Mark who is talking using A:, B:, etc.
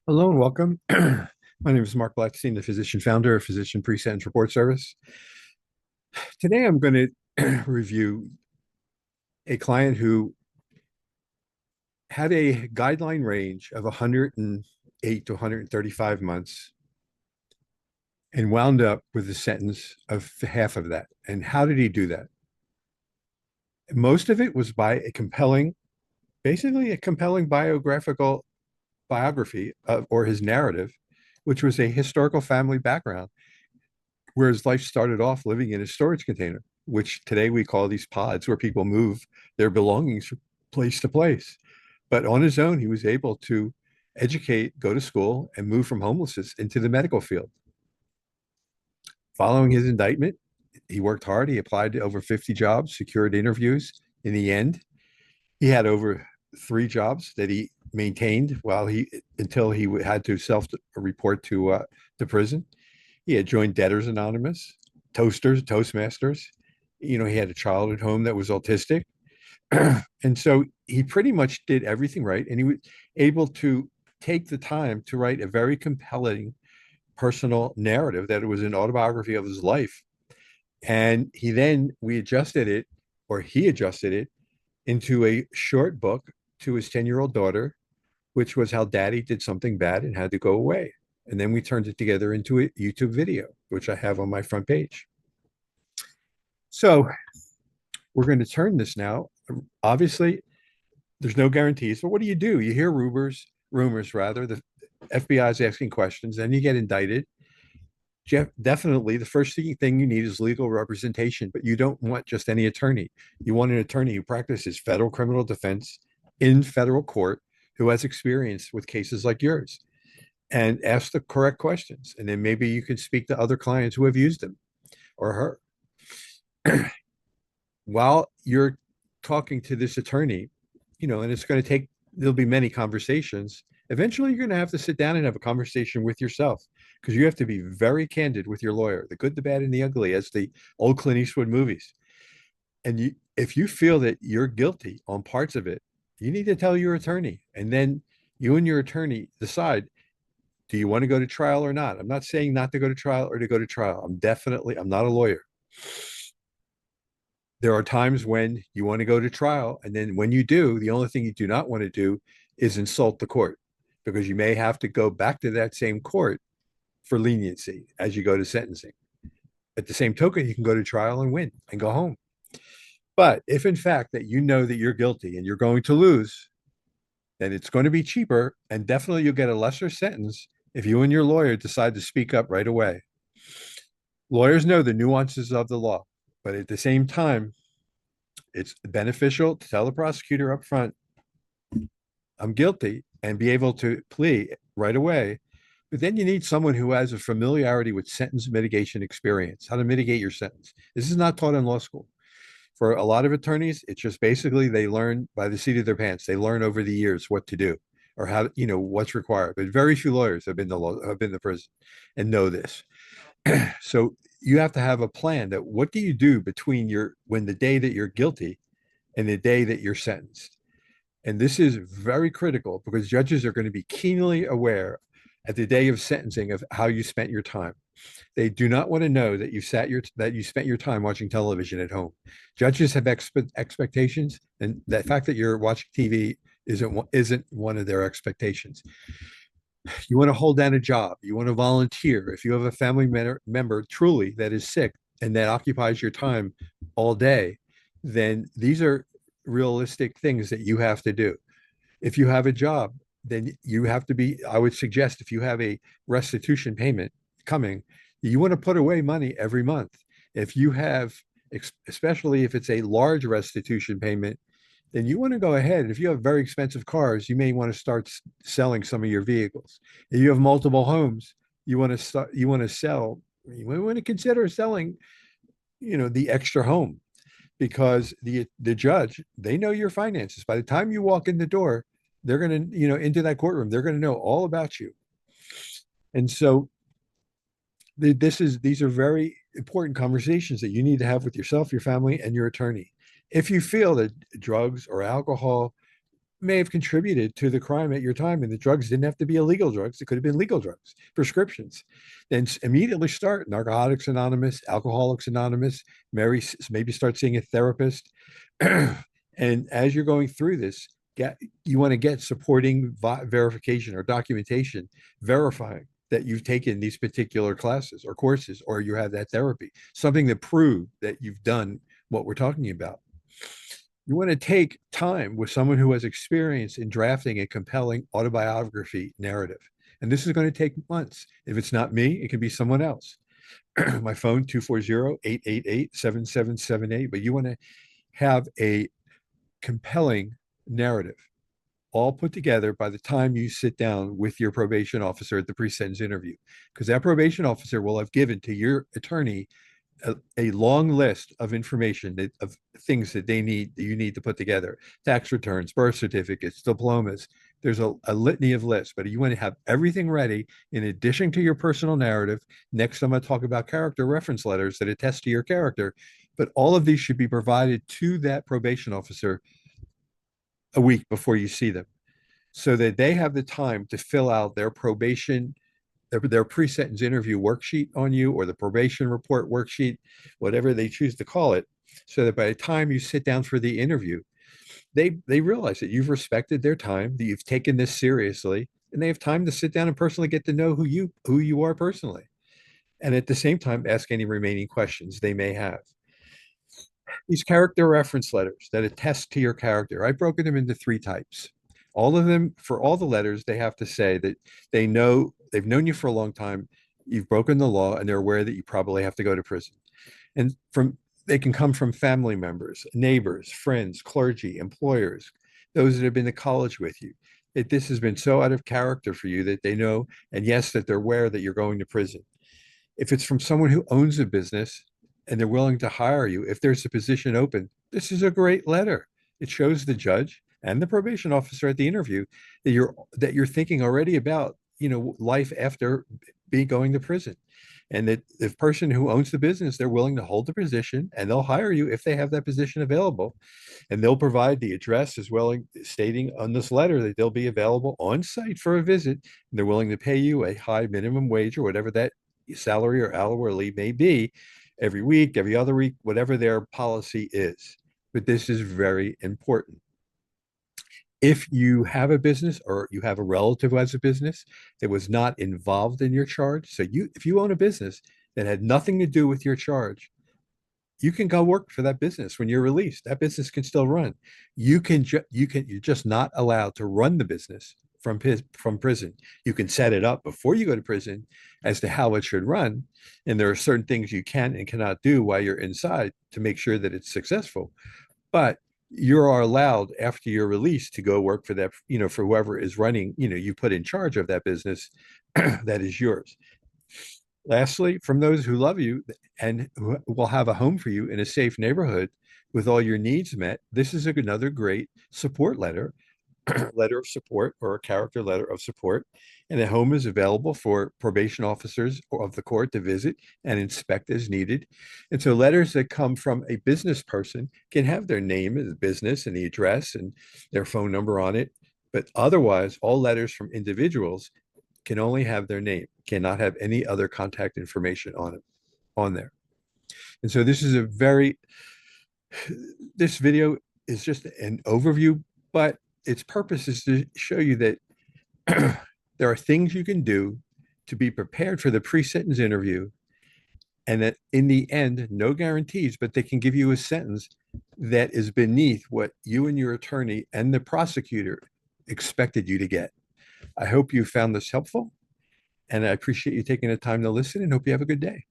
A: Hello and welcome. My name is Mark Blatstein, the physician founder of Physician Presentence Report Service. Today I'm going to review a client who had a guideline range of 108 to 135 months and wound up with a sentence of half of that. And how did he do that? Most of it was by basically a compelling biographical biography or his narrative, which was a historical family background where his life started off living in a storage container, which today we call these pods where people move their belongings from place to place. But on his own, he was able to educate, go to school, and move from homelessness into the medical field. Following his indictment, he worked hard. He applied to over 50 jobs, secured interviews. In the end, he had over 3 jobs that he maintained until he had to self-report to the prison. He had joined Debtors Anonymous, Toastmasters. He had a child at home that was autistic. And so he pretty much did everything right. And he was able to take the time to write a very compelling personal narrative that it was an autobiography of his life. And we adjusted it, or he adjusted it into a short book to his 10-year-old daughter, which was how daddy did something bad and had to go away. And then we turned it together into a YouTube video, which I have on my front page. So we're going to turn this now. Obviously, there's no guarantees, but what do? You hear rumors rather. The FBI is asking questions, then you get indicted. Definitely, the first thing you need is legal representation, but you don't want just any attorney. You want an attorney who practices federal criminal defense in federal court, who has experience with cases like yours, and ask the correct questions. And then maybe you can speak to other clients who have used him or her. While you're talking to this attorney, and it's going to there'll be many conversations. Eventually, you're going to have to sit down and have a conversation with yourself because you have to be very candid with your lawyer, the good, the bad, and the ugly, as the old Clint Eastwood movies. And if you feel that you're guilty on parts of it, you need to tell your attorney. And then you and your attorney decide, do you want to go to trial or not? I'm not saying not to go to trial or to go to trial. I'm not a lawyer. There are times when you want to go to trial. And then when you do, the only thing you do not want to do is insult the court because you may have to go back to that same court for leniency as you go to sentencing. At the same token, you can go to trial and win and go home. But if in fact that you know that you're guilty and you're going to lose, then it's going to be cheaper and definitely you'll get a lesser sentence if you and your lawyer decide to speak up right away. Lawyers know the nuances of the law, but at the same time, it's beneficial to tell the prosecutor up front, I'm guilty, and be able to plea right away. But then you need someone who has a familiarity with sentence mitigation experience, how to mitigate your sentence. This is not taught in law school. For a lot of attorneys, it's just basically they learn by the seat of their pants. They learn over the years what to do or how, what's required. But very few lawyers have been to prison and know this. So you have to have a plan that what do you do between when the day that you're guilty and the day that you're sentenced. And this is very critical because judges are going to be keenly aware at the day of sentencing of how you spent your time. They do not want to know that you spent your time watching television at home. Judges have expectations, and the fact that you're watching TV isn't one of their expectations. You want to hold down a job. You want to volunteer. If you have a family member truly that is sick and that occupies your time all day, then these are realistic things that you have to do. If you have a job, then you have to I would suggest if you have a restitution payment coming, you want to put away money every month. If you have, especially if it's a large restitution payment, then you want to go ahead. If you have very expensive cars, you may want to start selling some of your vehicles. If you have multiple homes, you want to consider selling, the extra home because the judge, they know your finances. By the time you walk in the door, they're going to, into that courtroom, they're going to know all about you. And so these are very important conversations that you need to have with yourself, your family, and your attorney. If you feel that drugs or alcohol may have contributed to the crime at your time, and the drugs didn't have to be illegal drugs. It could have been legal drugs, prescriptions. Then immediately start Narcotics Anonymous, Alcoholics Anonymous, maybe start seeing a therapist. And as you're going through this, you want to get supporting verification or documentation verifying that you've taken these particular classes or courses, or you have that therapy, something to prove that you've done what we're talking about. You want to take time with someone who has experience in drafting a compelling autobiography narrative. And this is going to take months. If it's not me, it can be someone else. My phone, 240-888-7778. But you want to have a compelling narrative all put together by the time you sit down with your probation officer at the pre-sentence interview, because that probation officer will have given to your attorney a long list of information of things that you need to put together: tax returns, birth certificates, diplomas. There's a litany of lists, but you want to have everything ready in addition to your personal narrative. Next, I'm going to talk about character reference letters that attest to your character, but all of these should be provided to that probation officer a week before you see them, so that they have the time to fill out their probation, their pre-sentence interview worksheet on you, or the probation report worksheet, whatever they choose to call it, so that by the time you sit down for the interview, they realize that you've respected their time, that you've taken this seriously, and they have time to sit down and personally get to know who you are personally, and at the same time ask any remaining questions they may have. These character reference letters that attest to your character, I've broken them into three types. All of them, for all the letters, they have to say that they've known you for a long time, you've broken the law, and they're aware that you probably have to go to prison. And they can come from family members, neighbors, friends, clergy, employers, those that have been to college with you. That this has been so out of character for you that they know, and yes, that they're aware that you're going to prison. If it's from someone who owns a business and they're willing to hire you, if there's a position open, this is a great letter. It shows the judge and the probation officer at the interview that you're thinking already about, life after going to prison. And that the person who owns the business, they're willing to hold the position, and they'll hire you if they have that position available. And they'll provide the address as well, stating on this letter that they'll be available on site for a visit. And they're willing to pay you a high minimum wage, or whatever that salary or hourly may be, every week, every other week, whatever their policy is. But this is very important. If you have a business, or you have a relative who has a business that was not involved in your charge, so if you own a business that had nothing to do with your charge, you can go work for that business when you're released. That business can still run. You're just not allowed to run the business from prison. You can set it up before you go to prison as to how it should run, and there are certain things you can and cannot do while you're inside to make sure that it's successful. But you are allowed after you're released to go work for that, for whoever is running, you put in charge of that business that is yours. Lastly, from those who love you and who will have a home for you in a safe neighborhood with all your needs met, this is another great support letter, letter of support, or a character letter of support. And a home is available for probation officers of the court to visit and inspect as needed. And so letters that come from a business person can have their name and the business and the address and their phone number on it. But otherwise, all letters from individuals can only have their name, cannot have any other contact information on there. And so this video is just an overview, but its purpose is to show you that there are things you can do to be prepared for the pre-sentence interview, and that in the end, no guarantees, but they can give you a sentence that is beneath what you and your attorney and the prosecutor expected you to get. I hope you found this helpful, and I appreciate you taking the time to listen, and hope you have a good day.